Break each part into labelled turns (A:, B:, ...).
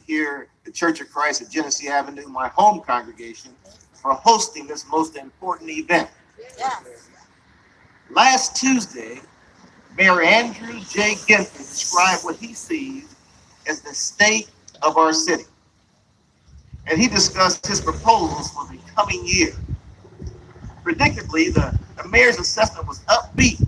A: here, the Church of Christ at Genessee Avenue, my home congregation, for hosting this most important event.
B: Yeah.
A: Last Tuesday, Mayor Andrew J. Ginther described what he sees as the state of our city. And he discussed his proposals for the coming year. Predictably, the mayor's assessment was upbeat,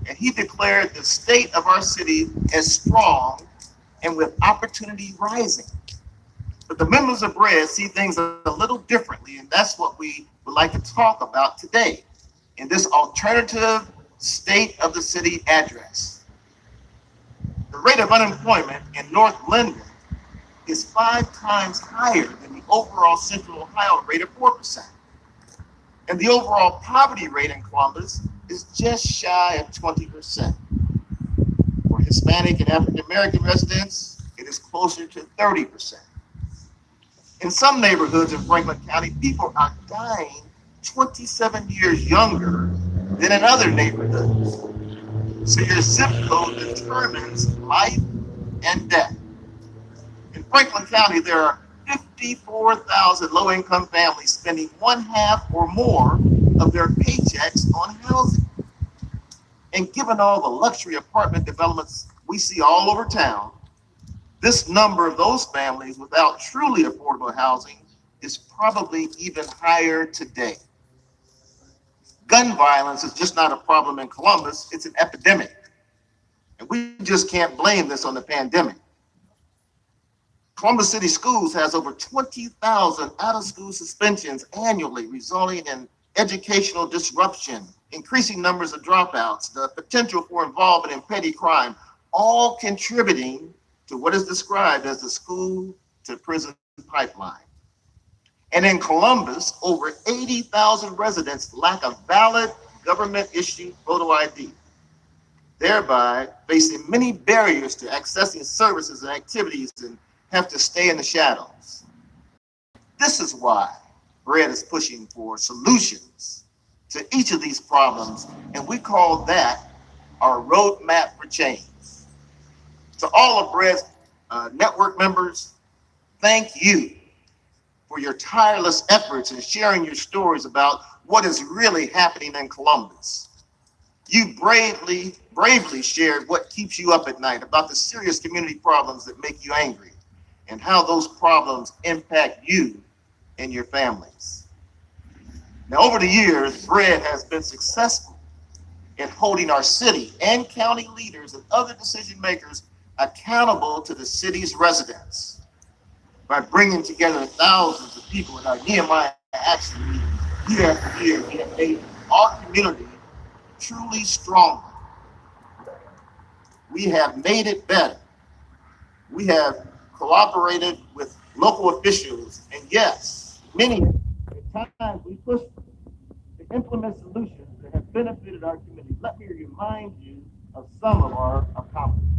A: and he declared the state of our city as strong and with opportunity rising. But the members of BRED see things a little differently, and that's what we would like to talk about today in this alternative state of the city address. The rate of unemployment in North Linden is 5 times higher than the overall Central Ohio rate of 4%. And the overall poverty rate in Columbus is just shy of 20%. For Hispanic and African American residents, it is closer to 30%. In some neighborhoods in Franklin County, people are dying 27 years younger than in other neighborhoods. So your zip code determines life and death. In Franklin County, there are 54,000 low-income families spending 1/2 or more of their paychecks on housing. And given all the luxury apartment developments we see all over town, this number of those families without truly affordable housing is probably even higher today. Gun violence is just not a problem in Columbus, it's an epidemic. And we just can't blame this on the pandemic. Columbus City Schools has over 20,000 out-of-school suspensions annually, resulting in educational disruption, increasing numbers of dropouts, the potential for involvement in petty crime, all contributing to what is described as the school to prison pipeline. And in Columbus, over 80,000 residents lack a valid government-issued photo ID, thereby facing many barriers to accessing services and activities and have to stay in the shadows. This is why BRED is pushing for solutions to each of these problems, and we call that our roadmap for change. To all of BRED's network members, thank you for your tireless efforts in sharing your stories about what is really happening in Columbus. You bravely shared what keeps you up at night, about the serious community problems that make you angry, and how those problems impact you and your families. Now, over the years, BRED has been successful in holding our city and county leaders and other decision makers accountable to the city's residents by bringing together thousands of people in our Nehemiah Action meetings year after year. We have made our community truly stronger. We have made it better. We have cooperated with local officials, and yes, many times we push to implement solutions that have benefited our community. Let me remind you of some of our accomplishments.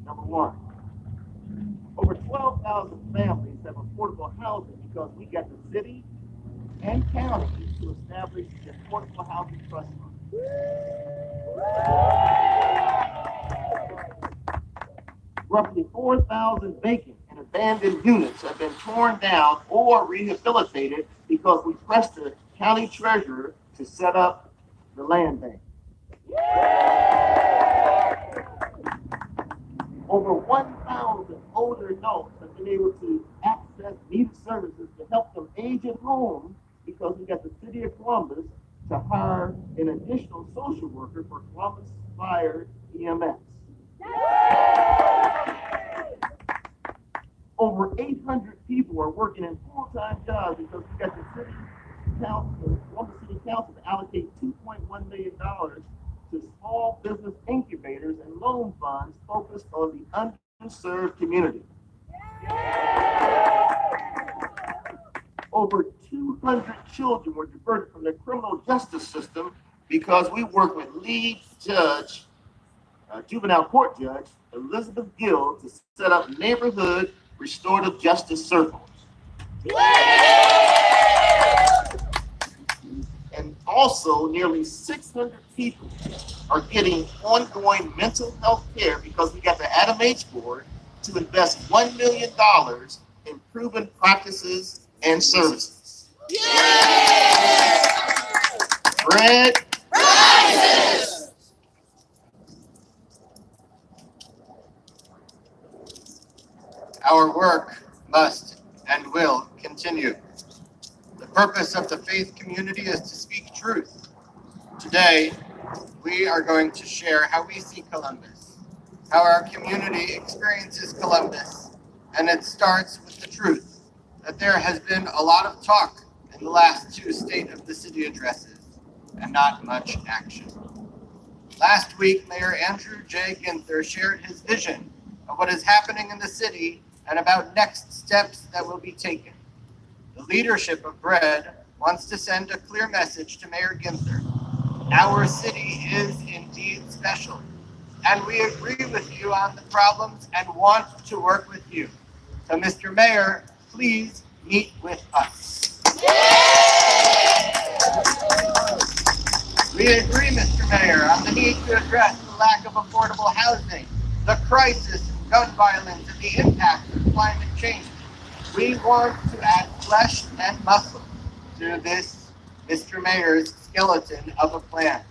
A: Number one, over 12,000 families have affordable housing because we got the city and county to establish the Affordable Housing Trust Fund. Roughly 4,000 vacant and abandoned units have been torn down or rehabilitated because we pressed the county treasurer to set up the land bank. Over 1,000 older adults have been able to access needed services to help them age at home because we got the city of Columbus to hire an additional social worker for Columbus Fire EMS. Over 800 people are working in full-time jobs because we got the city council, Columbus City Council, to allocate $2.1 million to small business incubators and loan funds focused on the underserved community. Over 200 children were diverted from the criminal justice system because we work with lead judge, juvenile court judge, Elizabeth Gill, to set up neighborhood restorative justice circles. And also, nearly 600 people are getting ongoing mental health care because we got the Adam H. Board to invest $1 million in proven practices and services. Bread rises. Our work must and will continue. The purpose of the faith community is to speak truth. Today, we are going to share how we see Columbus, how our community experiences Columbus, and it starts with the truth that there has been a lot of talk in the last two State of the City addresses and not much action. Last week, Mayor Andrew J. Ginther shared his vision of what is happening in the city and about next steps that will be taken. The leadership of Bread wants to send a clear message to Mayor Ginther. Our city is indeed special, and we agree with you on the problems and want to work with you. So, Mr. Mayor, please meet with us. We agree, Mr. Mayor, on the need to address the lack of affordable housing, the crisis in gun violence, and the impact of climate change. We want to add flesh and muscle to this Mr. Mayor's skeleton of a plan.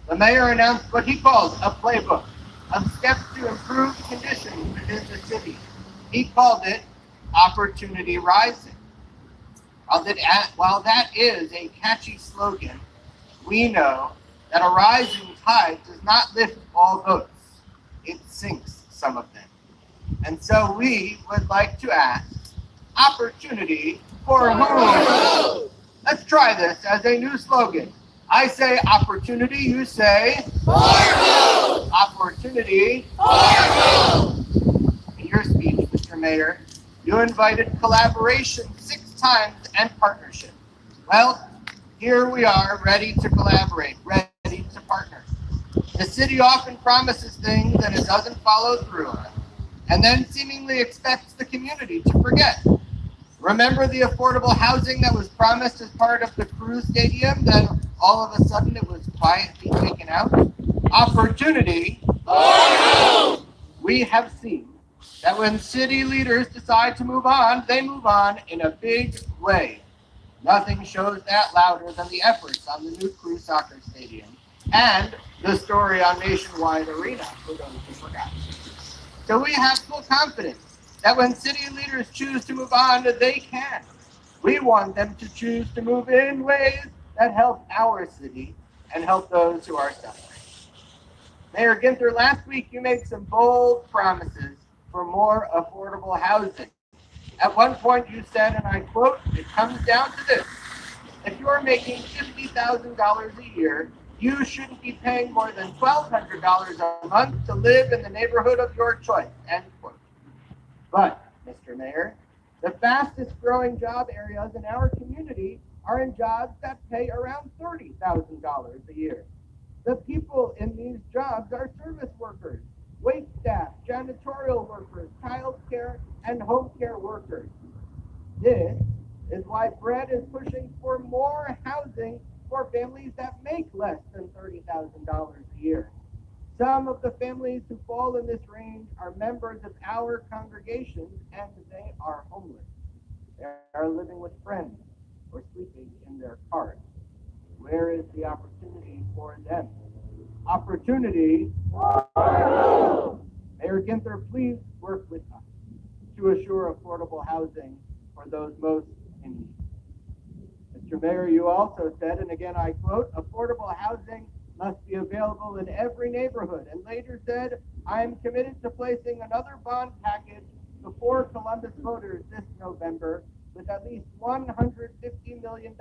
A: The mayor announced what he calls a playbook of steps to improve conditions within the city. He called it Opportunity Rising. While that is a catchy slogan, we know that a rising tide does not lift all boats. It sinks some of them. And so we would like to ask, opportunity for whom? Let's try this as a new slogan. I say opportunity, you say for whom? Opportunity for whom? In your speech, Mr. Mayor, you invited collaboration 6 times and partnership. Well, here we are, ready to collaborate, ready to partner. The city often promises things and it doesn't follow through on, and then seemingly expects the community to forget. Remember the affordable housing that was promised as part of the Crew Stadium, then all of a sudden it was quietly taken out? Opportunity for whom? We have seen that when city leaders decide to move on, they move on in a big way. Nothing shows that louder than the efforts on the new Crew soccer stadium and the story on Nationwide Arena, for those who forgot. So we have full confidence that when city leaders choose to move on, they can. We want them to choose to move in ways that help our city and help those who are suffering. Mayor Ginther, last week you made some bold promises for more affordable housing. At one point you said, and I quote, "It comes down to this. If you're making $50,000 a year, you shouldn't be paying more than $1,200 a month to live in the neighborhood of your choice," end quote. But, Mr. Mayor, the fastest growing job areas in our community are in jobs that pay around $30,000 a year. The people in these jobs are service workers, wait staff, janitorial workers, child care, and home care workers. This is why Bread is pushing for more housing for families that make less than $30,000 a year. Some of the families who fall in this range are members of our congregation, and they are homeless. They are living with friends or sleeping in their cars. Where is the opportunity for them? Opportunity for whom? Mayor Ginther, please work with us to assure affordable housing for those most in need. Mr. Mayor, you also said, and again I quote, "Affordable housing must be available in every neighborhood," and later said, "I am committed to placing another bond package before Columbus voters this November with at least $150 million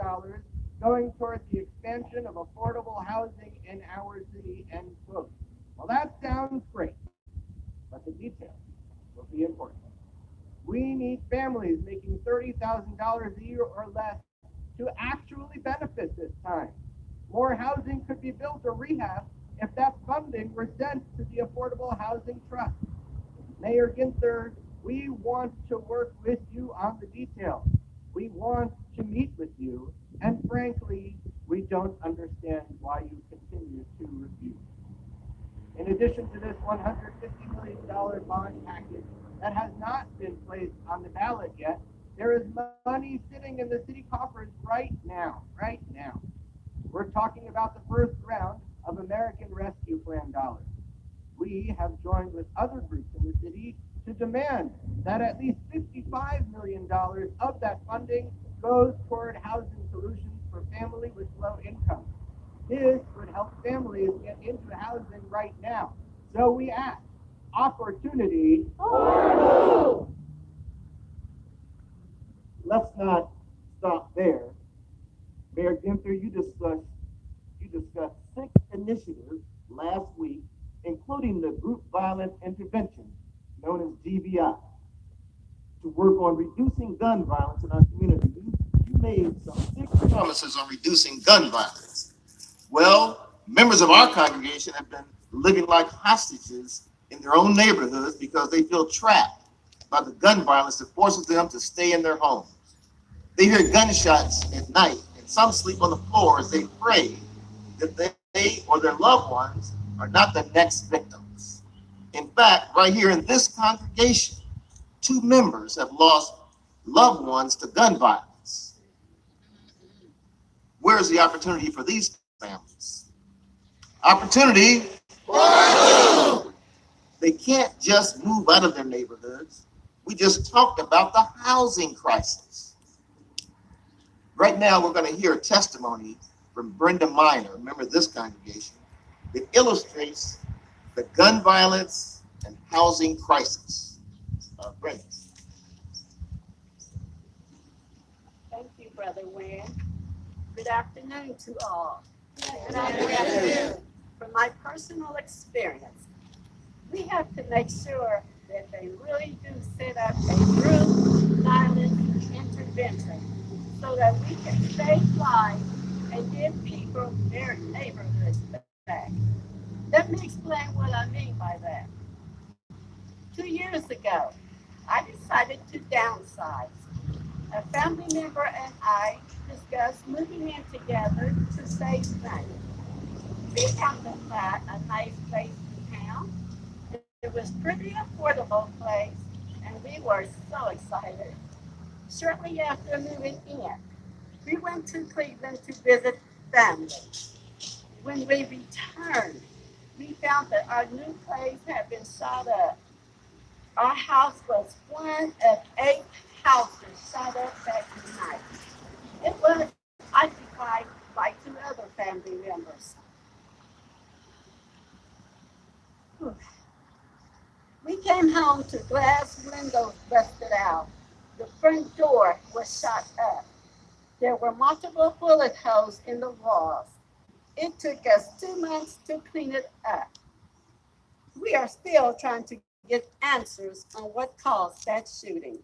A: going towards the expansion of affordable housing in our city," end quote. Well, that sounds great, but the details will be important. We need families making $30,000 a year or less to actually benefit this time. More housing could be built or rehabbed if that funding were sent to the Affordable Housing Trust. Mayor Ginther, we want to work with you on the details. We want to meet with you, and frankly, we don't understand why you continue to refuse. In addition to this $150 million bond package, that has not been placed on the ballot yet. There is money sitting in the city coffers right now, right now. We're talking about the first round of American Rescue Plan dollars. We have joined with other groups in the city to demand that at least $55 million of that funding goes toward housing solutions for families with low income. This would help families get into housing right now. So we ask, opportunity or who? Let's not stop there. Mayor Ginther, you discussed 6 initiatives last week, including the Group Violence Intervention, known as GVI, to work on reducing gun violence in our community. You made some big promises on reducing gun violence. Well, members of our congregation have been living like hostages in their own neighborhoods because they feel trapped by the gun violence that forces them to stay in their homes. They hear gunshots at night, and some sleep on the floor as they pray that they or their loved ones are not the next victims. In fact, right here in this congregation, 2 members have lost loved ones to gun violence. Where's the opportunity for these families? Opportunity. They can't just move out of their neighborhoods. We just talked about the housing crisis. Right now, we're going to hear a testimony from Brenda Miner, a member of this congregation, that illustrates the gun violence and housing crisis. Brenda.
B: Thank you, Brother Wynn. Good afternoon to all. Good afternoon. From my personal experience, we have to make sure that they really do set up a group violence intervention so that we can save lives and give people their neighborhoods back. Let me explain what I mean by that. 2 years ago, I decided to downsize. A family member and I discussed moving in together to save money. We found a nice place in town. It was pretty affordable place, and we were so excited. Shortly after moving in, we went to Cleveland to visit family. When we returned, we found that our new place had been shot up. Our house was one of 8 houses shot up that night. It was occupied by 2 other family members. Whew. We came home to glass windows busted out. The front door was shot up. There were multiple bullet holes in the walls. It took us 2 months to clean it up. We are still trying to get answers on what caused that shooting.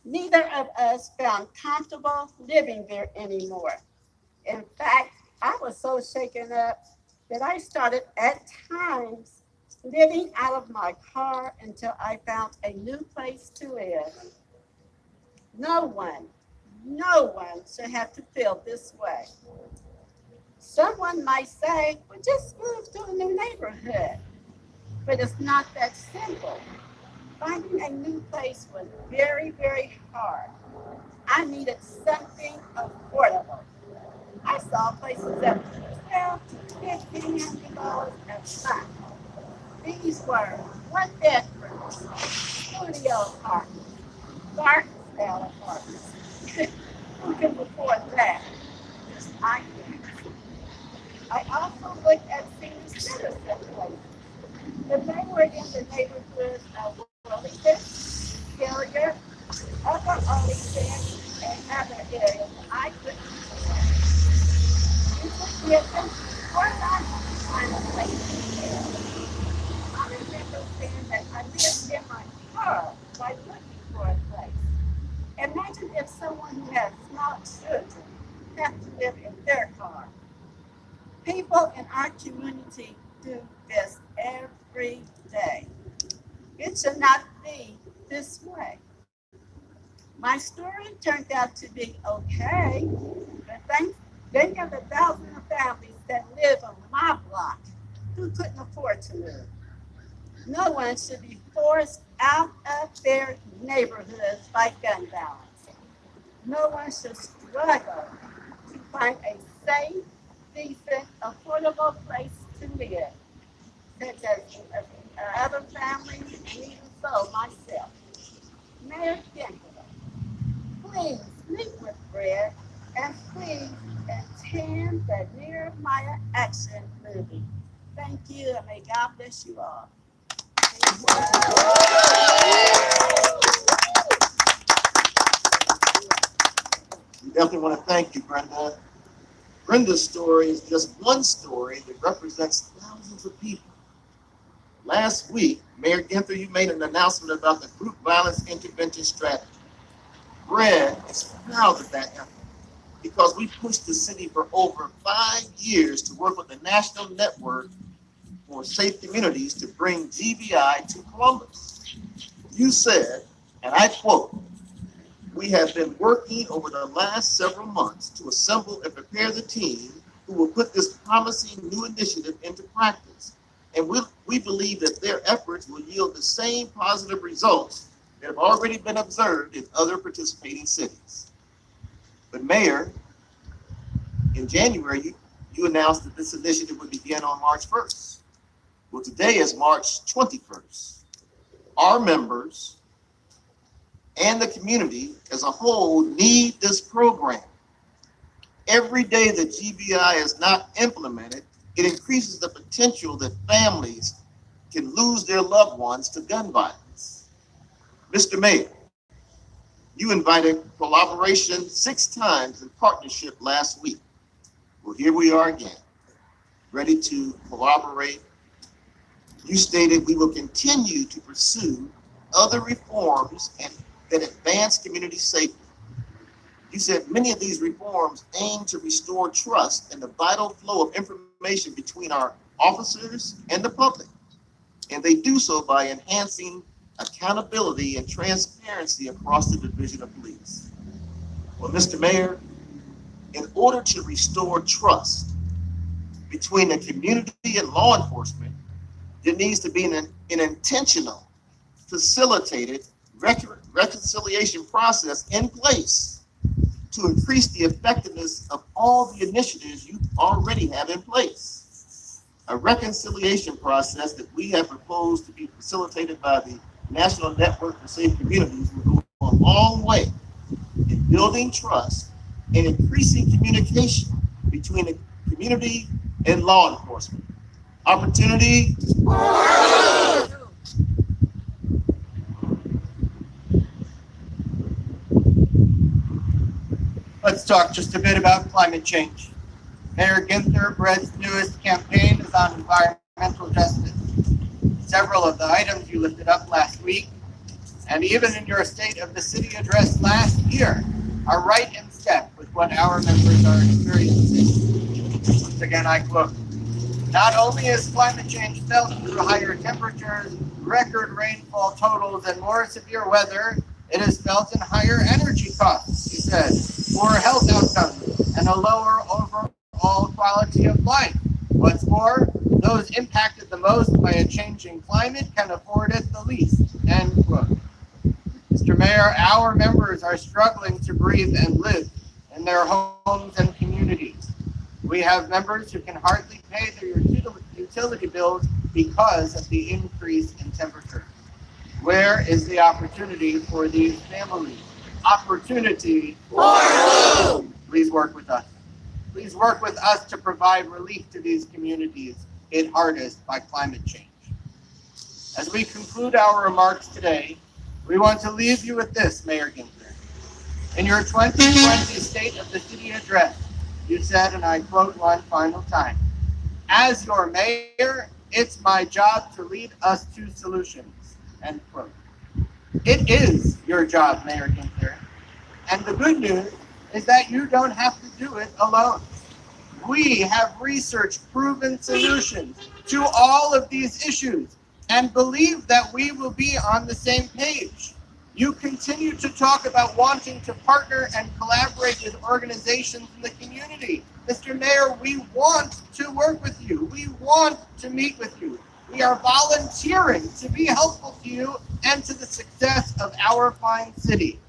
B: Neither of us found comfortable living there anymore. In fact, I was so shaken up that I started at times living out of my car until I found a new place to live. No one, no one should have to feel this way. Someone might say, well, just move to a new neighborhood. But it's not that simple. Finding a new place was very, very hard. I needed something affordable. I saw places at $12 to $1,500 a month. These were 1 bedrooms, studio apartments, garden style apartments. Who can afford that? Just I can. I also looked at senior citizen places. If they were in the neighborhoods of Wellington, Hilliard, Upper Arlington, and other areas, I couldn't afford. It took me a 4 months to find a place to live. I remember saying that I lived in my car while looking for a place. Imagine if someone who has small children had to live in their car. People in our community do this every day. It should not be this way. My story turned out to be okay, but think of the thousands of families that live on my block who couldn't afford to move. No one should be forced out of their neighborhoods by gun violence. No one should struggle to find a safe, decent, affordable place to live, such as other families, and even so myself. Mayor Ginther, please meet with Fred and please attend the Nehemiah Action movie. Thank you, and may God bless you all.
A: We definitely want to thank you, Brenda. Brenda's story is just one story that represents thousands of people. Last week, Mayor Ginther, you made an announcement about the group violence intervention strategy. Red is proud of that effort because we pushed the city for over 5 years to work with the National Network for Safe Communities to bring GBI to Columbus. You said, and I quote, "We have been working over the last several months to assemble and prepare the team who will put this promising new initiative into practice. And we believe that their efforts will yield the same positive results that have already been observed in other participating cities." But Mayor, in January, you announced that this initiative would begin on March 1st. Well, today is March 21st. Our members and the community as a whole need this program. Every day that GBI is not implemented, it increases the potential that families can lose their loved ones to gun violence. Mr. Mayor, you invited collaboration 6 times in partnership last week. Well, here we are again, ready to collaborate. You stated we will continue to pursue other reforms that advance community safety. You said many of these reforms aim to restore trust in the vital flow of information between our officers and the public, and they do so by enhancing accountability and transparency across the Division of Police. Well, Mr. Mayor, in order to restore trust between the community and law enforcement, there needs to be an intentional, facilitated reconciliation process in place to increase the effectiveness of all the initiatives you already have in place. A reconciliation process that we have proposed to be facilitated by the National Network for Safe Communities will go a long way in building trust and increasing communication between the community and law enforcement. Opportunity.
C: Let's talk just a bit about climate change. Mayor Ginther, Brett's newest campaign is on environmental justice. Several of the items you lifted up last week, and even in your State of the City address last year, are right in step with what our members are experiencing. Once again, I quote, "Not only is climate change felt through higher temperatures, record rainfall totals, and more severe weather, it is felt in higher energy costs," he said, "poor health outcomes, and a lower overall quality of life. What's more, those impacted the most by a changing climate can afford it the least," end quote. Mr. Mayor, our members are struggling to breathe and live in their homes and communities. We have members who can hardly pay their utility bills because of the increase in temperature. Where is the opportunity for these families? Opportunity for who? Please work with us. Please work with us to provide relief to these communities hit hardest by climate change. As we conclude our remarks today, we want to leave you with this, Mayor Ginther. In your 2020 State of the City address, you said, and I quote one final time, "As your mayor, it's my job to lead us to solutions," end quote. It is your job, Mayor Ginther. And the good news is that you don't have to do it alone. We have researched proven solutions to all of these issues and believe that we will be on the same page. You continue to talk about wanting to partner and collaborate with organizations in the community. Mr. Mayor, we want to work with you. We want to meet with you. We are volunteering to be helpful to you and to the success of our fine city.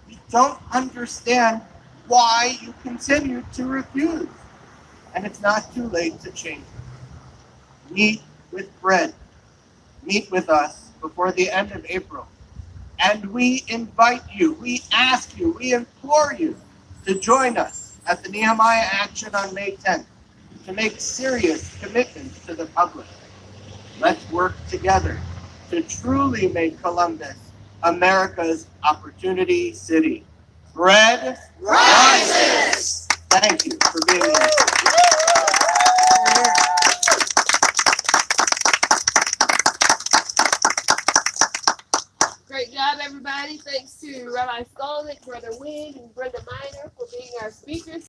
C: We don't understand why you continue to refuse, and it's not too late to change it. Meet with Fred. Meet with us before the end of April. And we invite you, we ask you, we implore you to join us at the Nehemiah Action on May 10th to make serious commitments to the public. Let's work together to truly make Columbus America's opportunity city. Red rises! Thank you for being here.
D: Great job, everybody. Thanks to Rabbi Skolnick, Brother Wynn, and Brother Miner for being our speakers.